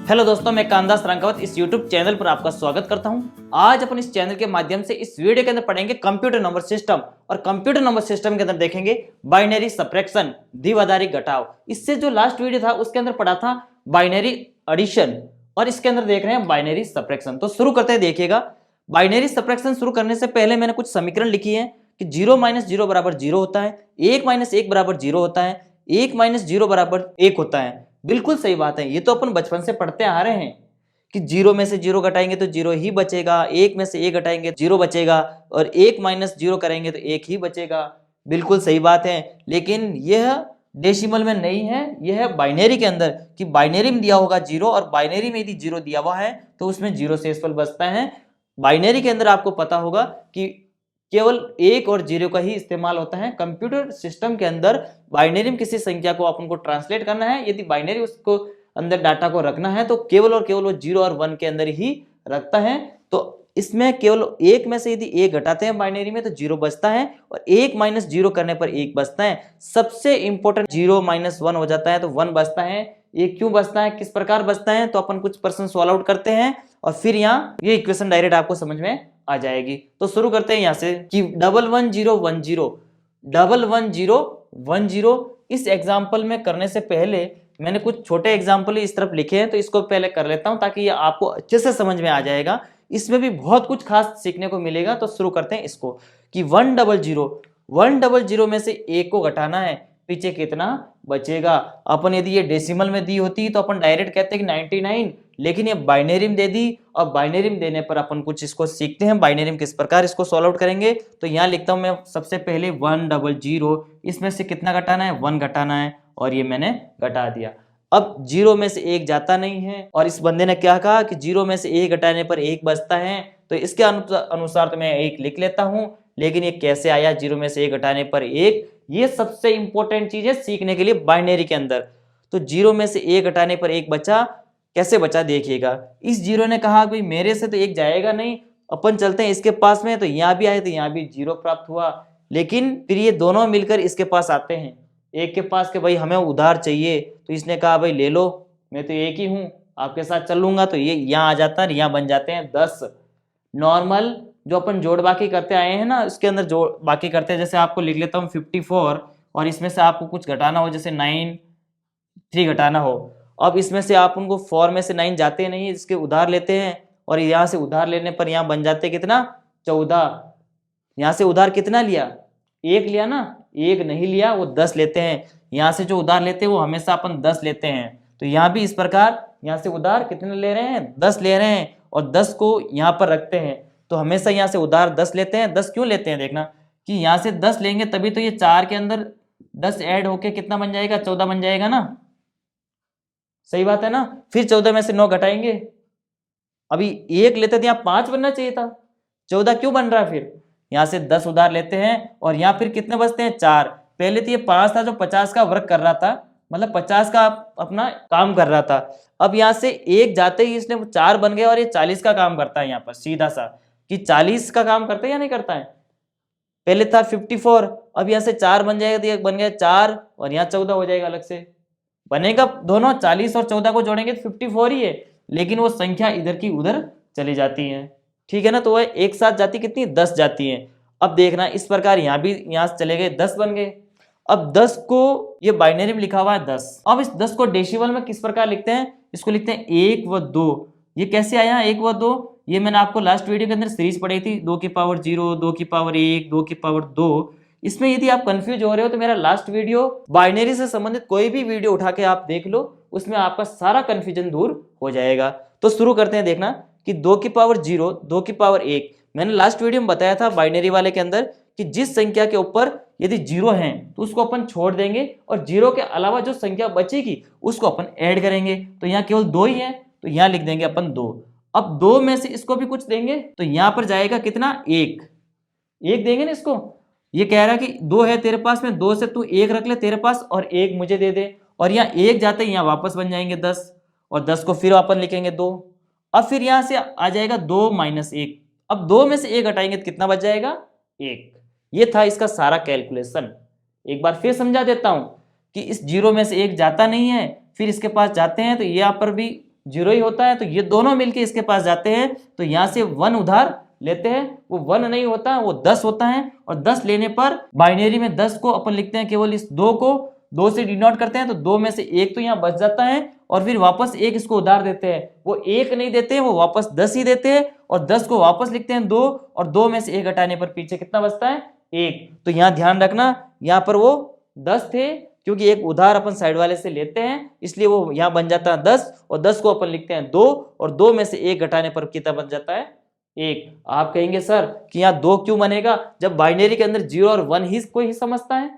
Hello दोस्तों, मैं कामदास रंगावत इस YouTube चैनल पर आपका स्वागत करता हूं। आज अपन इस चैनल के माध्यम से इस वीडियो के अंदर पढ़ेंगे कंप्यूटर नंबर सिस्टम, और कंप्यूटर नंबर सिस्टम के अंदर देखेंगे बाइनरी सब्ट्रैक्शन, द्विआधारी घटाव। इससे जो लास्ट वीडियो था उसके अंदर पढ़ा था बाइनरी एडिशन, और इसके अंदर देख रहे हैं बाइनरी सब्ट्रैक्शन। तो शुरू करते हैं, देखिएगा। बाइनरी सब्ट्रैक्शन शुरू करने से पहले मैंने कुछ समीकरण लिखी है कि 0 - 0 बराबर 0 होता है, 1 - 1 बराबर 0 होता है, 1 - 0 बराबर 1 होता है। बिल्कुल सही बात है, ये तो अपन बचपन से पढ़ते आ रहे हैं कि 0 में से 0 घटाएंगे तो 0 ही बचेगा, 1 में से 1 घटाएंगे 0 बचेगा, और 1 - 0 करेंगे तो 1 ही बचेगा। बिल्कुल सही बात है, लेकिन यह डेसिमल में नहीं है, यह है बाइनरी के अंदर कि बाइनरी में दिया होगा 0, और बाइनरी में यदि 0 दिया हुआ है तो उसमें 0 शेषफल बचता है। बाइनरी के अंदर आपको पता होगा कि केवल 1 और 0 का ही इस्तेमाल होता है। कंप्यूटर सिस्टम के अंदर बाइनरी में किसी संख्या को अपन को ट्रांसलेट करना है, यदि बाइनरी उसको अंदर डाटा को रखना है तो केवल और केवल वो 0 और 1 के अंदर ही रखता है। तो इसमें केवल 1 में से यदि 1 घटाते हैं बाइनरी में तो 0 बचता है, और 1 - 0 करने पर 1 बचता है। सबसे इंपॉर्टेंट 0 - 1 हो जाता है तो 1 बचता है। ये क्यों बचता है, किस प्रकार बचता है, तो अपन कुछ प्रश्न सॉल्व आउट करते हैं और फिर यहाँ ये इक्वेशन डायरेक्ट आपको समझ में आ जाएगी। तो शुरू करते हैं यहाँ से कि 11010 11010। इस एग्जाम्पल में करने से पहले मैंने कुछ छोटे एग्जाम्पल इस तरफ लिखे हैं, तो इसको पहले कर लेता हूं ताकि ये आपको अच्छे से समझ में आ जाएगा। इसमें भी बहुत कुछ खास सीखने को मिलेगा। तो शुरू करते हैं इसको कि 100 में से 1 को घटाना है, पीछे कितना बचेगा। अपन यदि ये डेसिमल में दी होती तो अपन डायरेक्ट कहते हैं कि 99, लेकिन ये बाइनरी में दे दी, और बाइनरी में देने पर अपन कुछ इसको सीखते हैं बाइनरी में किस प्रकार इसको सॉल्व आउट करेंगे। तो यहाँ लिखता हूं मैं सबसे पहले 100, इसमें से कितना घटाना है, 1 घटाना है, और ये मैंने घटा दिया। अब 0 में से 1 जाता नहीं है, और इस बंदे ने क्या कहा कि 0 में से 1 घटाने पर 1 बचता है, तो इसके अनुसार तो मैं 1 लिख लेता हूं। लेकिन ये कैसे आया 0 में से 1 घटाने पर 1, ये सबसे इंपॉर्टेंट चीज है सीखने के लिए बाइनरी के अंदर। तो 0 में से 1 घटाने पर 1 बचा, कैसे बचा देखिएगा। इस 0 ने कहा भाई मेरे से तो 1 जाएगा नहीं, अपन चलते हैं इसके पास में, तो यहाँ भी आए तो यहाँ भी 0 प्राप्त हुआ। लेकिन फिर ये दोनों मिलकर इसके पास आते हैं, एक के पास के भाई हमें उधार चाहिए, तो इसने कहा भाई ले लो, मैं तो एक ही हूँ, आपके साथ चल लूंगा। तो ये यहाँ आ जाता है, यहाँ बन जाते हैं 10। नॉर्मल जो अपन जोड़ बाकी करते आए हैं ना, इसके अंदर जोड़ बाकी करते हैं, जैसे आपको लिख लेता हूँ 54, और इसमें से आपको कुछ घटाना हो, जैसे 9 3 घटाना हो। अब इसमें से आप उनको 4 में से 9 जाते नहीं, इसके उधार लेते हैं, और यहाँ से उधार लेने पर यहाँ बन जाते कितना 14। यहाँ से उधार कितना लिया, 1 लिया ना, 1 नहीं लिया, वो 10 लेते हैं। यहाँ से जो उधार लेते हैं वो हमेशा अपन 10 लेते हैं। तो यहाँ भी इस प्रकार यहाँ से उधार कितने ले रहे हैं, 10 ले रहे हैं, और 10 को यहाँ पर रखते हैं। तो हमेशा यहाँ से उधार 10 लेते हैं। 10 क्यों लेते हैं, देखना कि यहाँ से 10 लेंगे तभी तो ये 4 के अंदर 10 ऐड होके कितना बन जाएगा, 14 बन जाएगा ना। सही बात है ना। फिर 14 में से 9 घटाएंगे, अभी 1 लेते थे, यहाँ 5 बनना चाहिए था, 14 क्यों बन रहा है। फिर यहाँ से 10 उधार लेते हैं, और यहाँ फिर कितने बचते हैं, 4। पहले तो ये 5 था जो 50 का वर्क कर रहा था, मतलब 50 का अपना काम कर रहा था। अब यहाँ से 1 जाते ही इसने 4 बन गया, और ये 40 का काम करता है। यहाँ पर सीधा सा कि 40 का काम करता है या नहीं करता है। पहले था 54, अब यहाँ से 4 बन जाएगा, तो ये बन गया 4, और यहाँ 14 हो जाएगा अलग से बनेगा। दोनों 40 और 14 को जोड़ेंगे तो 54 ही है, लेकिन वो संख्या इधर की उधर चली जाती है, ठीक है ना। तो वह एक साथ जाती कितनी, 10 जाती है। अब देखना इस प्रकार यहाँ भी यहाँ से चले गए, 10 बन गए। अब 10 को ये बाइनरी में लिखा हुआ है 10। अब इस 10 को डेसिमल में किस प्रकार लिखते हैं, इसको लिखते हैं 1 व 2। ये कैसे आया 1 व 2, ये मैंने आपको लास्ट वीडियो के अंदर सीरीज पढ़ी थी, 2 की पावर 0, 2 की पावर 1, 2 की पावर 2। इसमें यदि आप कंफ्यूज हो रहे हो तो मेरा लास्ट वीडियो बाइनरी से संबंधित कोई भी वीडियो उठा के आप देख लो, उसमें आपका सारा कंफ्यूजन दूर हो जाएगा। तो शुरू करते हैं, देखना कि 2 की पावर 0, 2 की पावर 1। मैंने लास्ट वीडियो में बताया था बाइनरी वाले के अंदर कि जिस संख्या के ऊपर यदि 0 है तो उसको अपन छोड़ देंगे, और 0 के अलावा जो संख्या बचेगी उसको अपन ऐड करेंगे। तो यहाँ केवल 2 ही है, तो यहाँ लिख देंगे अपन 2। अब 2 में से इसको भी कुछ देंगे, तो यहाँ पर जाएगा कितना, 1 देंगे ना इसको। ये कह रहा है कि 2 है तेरे पास में, 2 से तू 1 रख ले तेरे पास, और 1 मुझे दे दे। और यहाँ 1 जाते हैं, यहाँ वापस बन जाएंगे 10, और 10 को फिर अपन लिखेंगे 2। अब फिर यहाँ से आ जाएगा 2 - 1। अब 2 में से 1 हटाएंगे तो कितना बच जाएगा, 1। ये था इसका सारा कैलकुलेशन। एक बार फिर समझा देता हूं कि इस 0 में से 1 जाता नहीं है, फिर इसके पास जाते हैं तो यहाँ पर भी जीरो ही होता है, तो ये दोनों मिलके इसके पास जाते हैं, तो यहाँ से 1 उधार लेते हैं, वो 1 नहीं होता, वो 10 होता है। और 10 लेने पर बाइनरी में 10 को अपन लिखते हैं केवल इस 2 को 2 से डिनोट करते हैं, तो 2 में से 1 तो यहाँ बच जाता है, और फिर वापस 1 इसको उधार देते हैं। वो 1 नहीं देते हैं, वो वापस 10 ही देते हैं, और 10 को वापस लिखते हैं 2, और 2 में से 1 घटाने पर पीछे कितना बचता है? 1। तो यहाँ ध्यान रखना, यहाँ पर वो 10 थे, क्योंकि एक उधार अपन साइड वाले से लेते हैं, इसलिए वो यहाँ बन जाता है 10, और 10 को अपन लिखते हैं 2, और 2 में से 1 घटाने पर कितना बन जाता है? 1। आप कहेंगे सर कि यहाँ 2 क्यों बनेगा, जब बाइनरी के अंदर 0 और 1 ही कोई ही समझता है?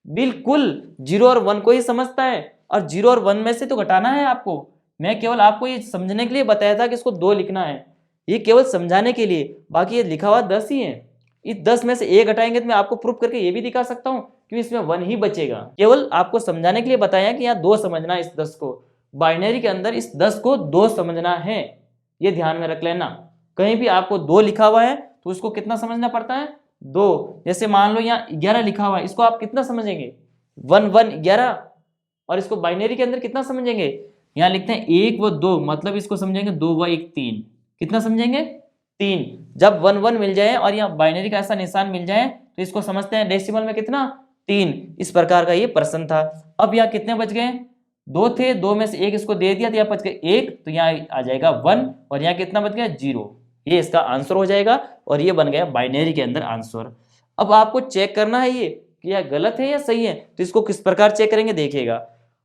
बिल्कुल 0 और 1 को ही समझता है, और 0 और 1 में से तो घटाना है आपको। मैं केवल आपको ये समझने के लिए बताया था कि इसको 2 लिखना है, ये केवल समझाने के लिए, बाकी ये लिखा हुआ 10 ही है। इस 10 में से 1 घटाएंगे तो मैं आपको प्रूफ करके ये भी दिखा सकता हूँ कि इसमें 1 ही बचेगा। केवल आपको समझाने के लिए बताया कि यहाँ 2 समझना है, इस 10 को बाइनरी के अंदर इस 10 को 2 समझना है, ये ध्यान में रख लेना। कहीं भी आपको 2 लिखा हुआ है तो उसको कितना समझना पड़ता है? 2। जैसे मान लो यहाँ 11 लिखा हुआ है, इसको आप कितना समझेंगे? 1 1 11, और इसको बाइनरी के अंदर कितना समझेंगे? यहाँ लिखते हैं 1 व 2, मतलब इसको समझेंगे 2 व 1 3। कितना समझेंगे? 3। जब 1 1 मिल जाए और यहाँ बाइनरी का ऐसा निशान मिल जाए तो इसको समझते हैं डेसिमल में कितना? 3। इस प्रकार का ये प्रश्न था। अब यहाँ कितने बच गए? 2 थे, 2 में से 1 इसको दे दिया तो यहाँ बच गए 1, तो यहाँ आ जाएगा 1, और यहाँ कितना बच गया? 0। ये इसका आंसर हो जाएगा, और ये बन गया बाइनरी के अंदर आंसर। अब आपको चेक करना है ये कि यह गलत है या सही है, तो इसको किस प्रकार चेक करेंगे देखिएगा।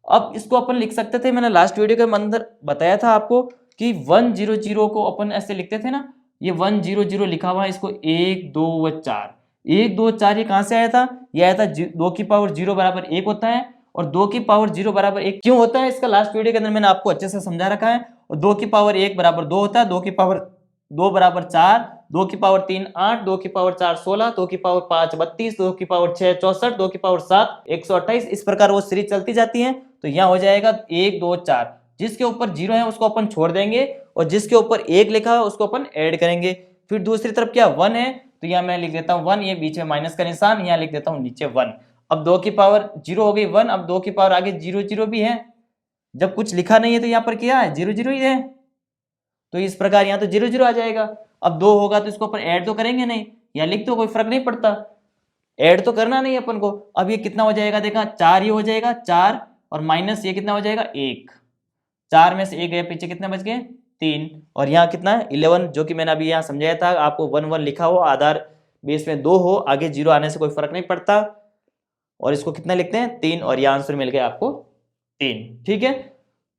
अब इसको अपन लिख सकते थे, मैंने लास्ट वीडियो के अंदर बताया था आपको कि 1 0 0 को अपन ऐसे लिखते थे ना, ये 1 0 0 लिखा हुआ है, इसको 1 2 व 4, 1 2 4 ये कहाँ से आया था? ये आया था 2 की पावर 0 बराबर 1 होता है, और 2 की पावर 0 बराबर 1 क्यों होता है इसका लास्ट वीडियो के अंदर मैंने आपको अच्छे से समझा रखा है। और 2 की पावर 1 बराबर 2 होता है, 2 की पावर 2 बराबर 4, 2 की पावर 3 8, 2 की पावर 4 16, 2 की पावर 5 32, 2 की पावर 6 64, 2 की पावर 7 128, इस प्रकार वो सीरीज चलती जाती है। तो यहाँ हो जाएगा 1 2 4, जिसके ऊपर 0 है उसको अपन छोड़ देंगे, और जिसके ऊपर 1 लिखा है उसको अपन ऐड करेंगे। फिर दूसरी तरफ क्या 1 है, तो यहाँ मैं लिख देता हूँ 1, ये बीच में माइनस का निशान, यहाँ लिख देता हूँ नीचे 1। अब 2 की पावर 0 हो गई 1, अब 2 की पावर आगे 0 0 भी है, जब कुछ लिखा नहीं है तो यहाँ पर क्या है? 0 0 ही है, तो इस प्रकार यहाँ तो 0 0 आ जाएगा। अब 2 होगा तो इसको अपन ऐड तो करेंगे नहीं, या लिख दो कोई फर्क नहीं पड़ता, ऐड तो करना नहीं अपन को। अब ये कितना हो जाएगा? देखा 4 ये हो जाएगा 4, और माइनस ये कितना हो जाएगा? 1। 4 में से 1 गया, पीछे कितने बच गए? 3। और यहाँ कितना है? 11, जो कि मैंने अभी यहाँ समझाया था आपको, 1 1 लिखा हो, आधार बेस में 2 हो, आगे 0 आने से कोई फर्क नहीं पड़ता। और इसको कितना लिखते हैं? 3, और यह आंसर मिल गया आपको 3। ठीक है,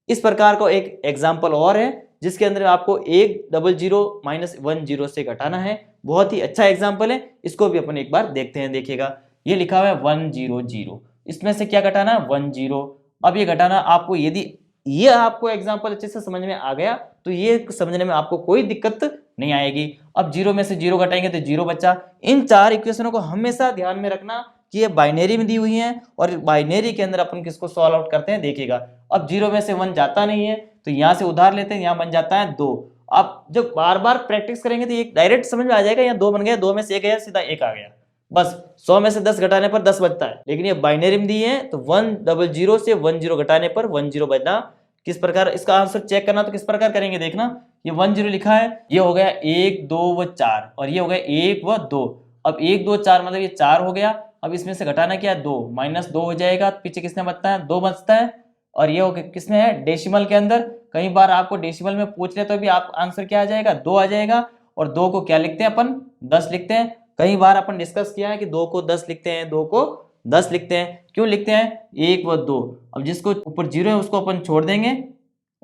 इस प्रकार का एक एग्जाम्पल और है जिसके अंदर आपको 1 0 0 माइनस 1 0 से घटाना है। बहुत ही अच्छा एग्जाम्पल है, इसको भी अपन एक बार देखते हैं। देखिएगा ये लिखा हुआ है 1 0 0, इसमें से क्या घटाना है? 1 0। अब ये घटाना आपको, यदि ये आपको एग्जाम्पल अच्छे से समझ में आ गया तो ये समझने में आपको कोई दिक्कत नहीं आएगी। अब 0 में से 0 घटाएंगे तो 0 बचा। इन 4 इक्वेशनों को हमेशा ध्यान में रखना कि ये बाइनरी में दी हुई है, और बाइनरी के अंदर अपन किसको सॉल्व आउट करते हैं देखिएगा। अब 0 में से 1 जाता नहीं है तो यहाँ से उधार लेते हैं, यहाँ बन जाता है 2। आप जब बार बार प्रैक्टिस करेंगे तो ये डायरेक्ट समझ में आ जाएगा, यहाँ 2 बन गया, 2 में से 1 गया, सीधा 1 आ गया, बस 100 में से 10 घटाने पर 10 बचता है। लेकिन ये बाइनरी में दी है तो 1 0 0 से 1 0 घटाने पर 1 0 बचना। किस प्रकार इसका आंसर चेक करना, तो किस प्रकार करेंगे देखना। ये 1 0 लिखा है, ये हो गया 1 2 व 4, और ये हो गया 1 व 2। अब 1 2 4 मतलब ये 4 हो गया। अब इसमें से घटाना क्या है? 2, माइनस 2 हो जाएगा, पीछे किसने बचता है? 2 बचता है। और ये हो गया किसमें है? डेसिमल के अंदर। कई बार आपको डेसिमल में पूछ ले तो भी आप आंसर क्या आ जाएगा? 2 आ जाएगा। और 2 को क्या लिखते हैं अपन? 10 लिखते हैं। कई बार अपन डिस्कस किया है कि 2 को 10 लिखते हैं, 2 को 10 लिखते हैं। क्यों लिखते हैं? 1 व 2। अब जिसको ऊपर 0 है उसको अपन छोड़ देंगे,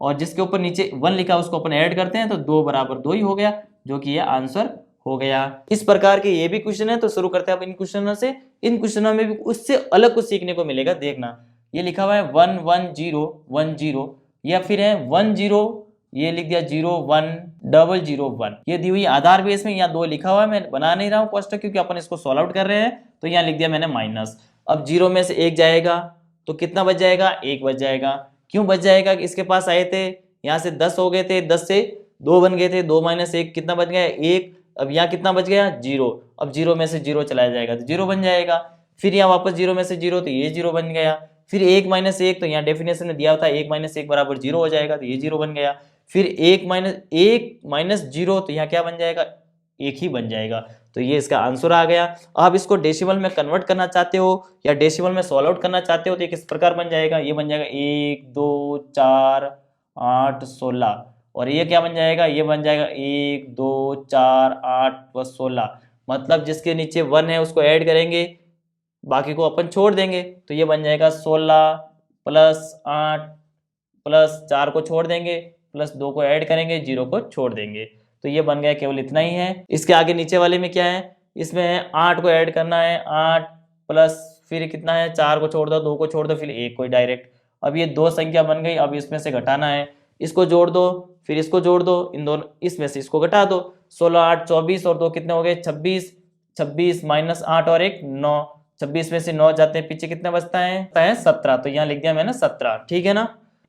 और जिसके ऊपर नीचे 1 लिखा है उसको अपन ऐड करते हैं, तो 2 बराबर 2 ही हो गया, जो कि ये आंसर हो गया। इस प्रकार के ये भी क्वेश्चन है, तो शुरू करते हैं अब इन क्वेश्चनों से। इन क्वेश्चनों में भी उससे अलग कुछ सीखने को मिलेगा, देखना। ये लिखा हुआ है 1 1 0 1 0, या फिर है 1 0, ये लिख दिया 0 1 0 0 1। ये दी हुई आधार बेस में यहाँ 2 लिखा हुआ है, मैं बना नहीं रहा हूँ पोस्टर क्योंकि अपन इसको सॉल्व आउट कर रहे हैं, तो यहाँ लिख दिया मैंने माइनस। अब 0 में से 1 जाएगा तो कितना बच जाएगा? 1 बच जाएगा। क्यों बच जाएगा? इसके पास आए थे, यहाँ से 10 हो गए थे, 10 से 2 बन गए थे, 2 माइनस 1 कितना बच गया? 1। अब यहाँ कितना बच गया? 0। अब 0 में से 0 चला जाएगा तो 0 बन जाएगा। फिर यहाँ वापस 0 में से 0, तो ये 0 बन गया। फिर 1 माइनस 1, तो यहाँ डेफिनेशन में दिया था 1 माइनस 1 बराबर 0 हो जाएगा, तो ये 0 बन गया। फिर 1 माइनस 0, तो यहाँ क्या बन जाएगा, 1 ही बन जाएगा। तो ये इसका आंसर आ गया। आप इसको डेसिमल में कन्वर्ट करना चाहते हो या डेसिमल में सॉल्व आउट करना चाहते हो तो ये किस प्रकार बन जाएगा, ये बन जाएगा 1 2 4 8 16, और ये क्या बन जाएगा, ये बन जाएगा 1 2 4 8 + 16। मतलब जिसके नीचे 1 है उसको ऐड करेंगे, बाकी को अपन छोड़ देंगे, तो ये बन जाएगा 16 + 8 + 4 को छोड़ देंगे, +2 को ऐड करेंगे, 0 को छोड़ देंगे, तो ये बन गया। केवल इतना ही है। इसके आगे नीचे वाले में क्या है, इसमें है 8 को ऐड करना है, 8 प्लस फिर कितना है, 4 को छोड़ दो, 2 को छोड़ दो, फिर 1 को डायरेक्ट। अब ये 2 संख्या बन गई। अब इसमें से घटाना है, इसको जोड़ दो, फिर इसको जोड़ दो, इन दोनों इसमें से इसको घटा दो। 16 8 24 और 2 कितने हो गए, 26। 26 माइनस 8 और 1 9, 26 में से 9 जाते हैं पीछे, कितना बचता है 17। तो यहाँ लिख दिया मैंने 17, ठीक है ना।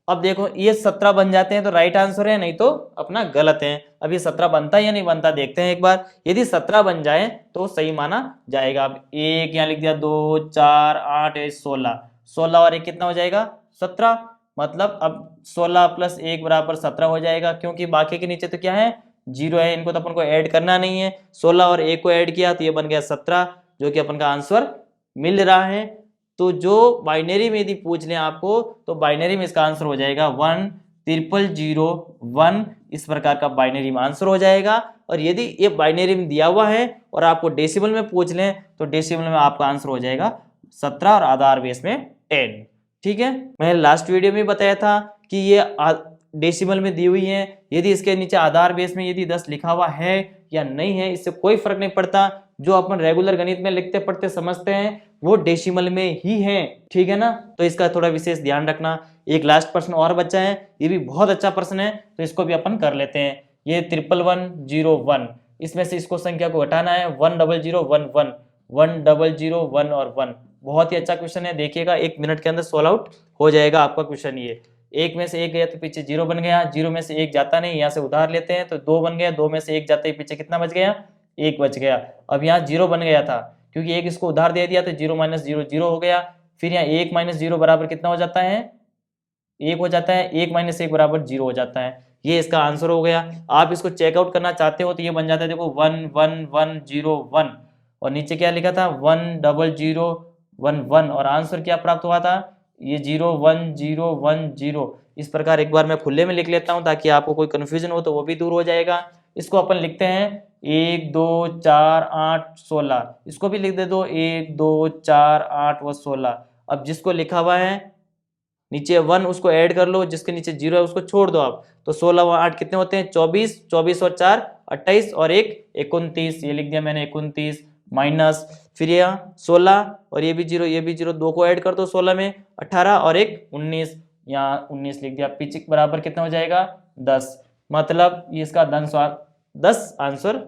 अब देखो ये 17 बन जाते हैं तो राइट आंसर है, नहीं तो अपना गलत है। अब ये 17 बनता है या नहीं बनता देखते हैं एक बार। यदि 17 बन जाए तो सही माना जाएगा। अब 1 यहाँ लिख दिया, 2 4 8 16, 16 और 1 कितना हो जाएगा 17। मतलब अब 16 + 1 बराबर 17 हो जाएगा, क्योंकि बाकी के नीचे तो क्या है 0 है, इनको तो अपन को ऐड करना नहीं है। 16 और 1 को ऐड किया तो ये बन गया 17, जो कि अपन का आंसर मिल रहा है। तो जो बाइनरी में यदि पूछ लें आपको तो बाइनरी में इसका आंसर हो जाएगा 10001, इस प्रकार का बाइनरी में आंसर हो जाएगा। और यदि ये बाइनरी में दिया हुआ है और आपको डेसिमल में पूछ लें तो डेसिमल में आपका आंसर हो जाएगा 17 और आधार बेस में 10, ठीक है। मैंने लास्ट वीडियो में बताया था कि ये डेसिमल में दी हुई है, यदि इसके नीचे आधार बेस में यदि 10 लिखा हुआ है या नहीं है इससे कोई फर्क नहीं पड़ता। जो अपन रेगुलर गणित में लिखते पढ़ते समझते हैं वो डेसिमल में ही है, ठीक है ना। तो इसका थोड़ा विशेष ध्यान रखना। एक लास्ट प्रश्न और बचा है, ये भी बहुत अच्छा प्रश्न है, तो इसको भी अपन कर लेते हैं। ये 11101, इसमें से इसको संख्या को घटाना है, 10011 1001 और 1। बहुत ही अच्छा क्वेश्चन है, देखिएगा 1 मिनट के अंदर सॉल्व आउट हो जाएगा आपका क्वेश्चन। ये 1 में से 1 गया तो पीछे 0 बन गया, 0 में से 1 जाता नहीं, यहाँ से उधार लेते हैं तो 2 बन गया, 2 में से 1 जाते ही पीछे कितना बच गया 1 बच गया। अब यहाँ 0 बन गया था क्योंकि 1 इसको उधार दे दिया तो 0 - 0 0 हो गया। फिर यहाँ 1 - 0 बराबर कितना हो जाता है 1 हो जाता है, 1 - 1 बराबर 0 हो जाता है। ये इसका आंसर हो गया। आप इसको चेकआउट करना चाहते हो तो ये बन जाता है, देखो 11101 और नीचे क्या लिखा था 10011 और आंसर क्या प्राप्त हुआ था ये 01010। इस प्रकार एक बार मैं खुले में लिख लेता हूं ताकि आपको कोई कंफ्यूजन हो तो वो भी दूर हो जाएगा। इसको अपन लिखते हैं 1 2 4 8 16, इसको भी लिख दे दो 1 2 4 8 व 16। अब जिसको लिखा हुआ है नीचे 1 उसको ऐड कर लो, जिसके नीचे 0 है उसको छोड़ दो आप। तो 16 व 8 कितने होते हैं 24, 24 और 4 28 और 1 29, ये लिख दिया मैंने 29 माइनस फिर यहाँ 16 और ये भी 0 ये भी 0, 2 को ऐड कर दो 16 में 18 और 1 19, यहाँ 19 लिख दिया। पीछे बराबर कितना हो जाएगा 10, मतलब ये इसका 10 आंसर,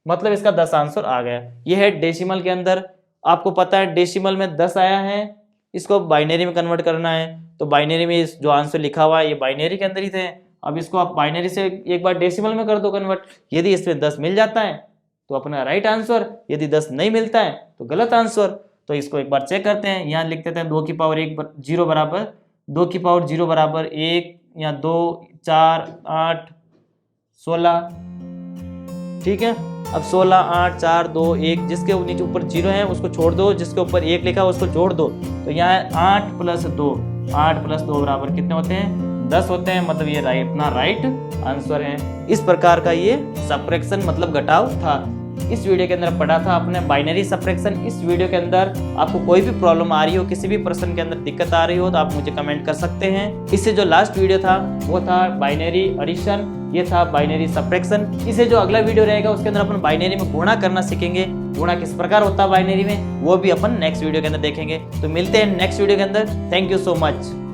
मतलब इसका 10 आंसर आ गया। ये है डेसिमल के अंदर। आपको पता है डेसिमल में 10 आया है, इसको बाइनरी में कन्वर्ट करना है तो बाइनरी में जो आंसर लिखा हुआ है ये बाइनरी के अंदर ही थे। अब इसको आप बाइनरी से एक बार डेसिमल में कर दो कन्वर्ट। यदि इसमें 10 मिल जाता है तो अपना राइट आंसर, यदि 10 नहीं मिलता है तो गलत आंसर। तो इसको एक बार चेक करते हैं। यहाँ लिख देते हैं 2 की पावर 1 0 बराबर 2 की पावर 0 बराबर 1 या 2 4 8 16, ठीक है। अब 16 8 4 2 1, जिसके नीचे ऊपर 0 है उसको छोड़ दो, जिसके ऊपर 1 लिखा है उसको जोड़ दो। तो यहाँ 8 + 2, 8 + 2 बराबर कितने होते हैं 10 होते हैं, मतलब ये अपना राइट आंसर है। इस प्रकार का ये सब्ट्रैक्शन मतलब घटाव था। इस वीडियो के अंदर पढ़ा था अपने बाइनरी सब्ट्रैक्शन। इस वीडियो के अंदर आपको कोई भी प्रॉब्लम आ रही हो, किसी भी प्रश्न के अंदर दिक्कत आ रही हो तो आप मुझे कमेंट कर सकते हैं। इससे जो लास्ट वीडियो था वो था बाइनरी एडिशन, ये था बाइनरी सब्ट्रैक्शन। इससे जो अगला वीडियो रहेगा उसके अंदर अपन बाइनरी में गुणा करना सीखेंगे। गुणा किस प्रकार होता है बाइनरी में वो भी अपन नेक्स्ट वीडियो के अंदर देखेंगे। तो मिलते हैं नेक्स्ट वीडियो के अंदर। Thank you so much.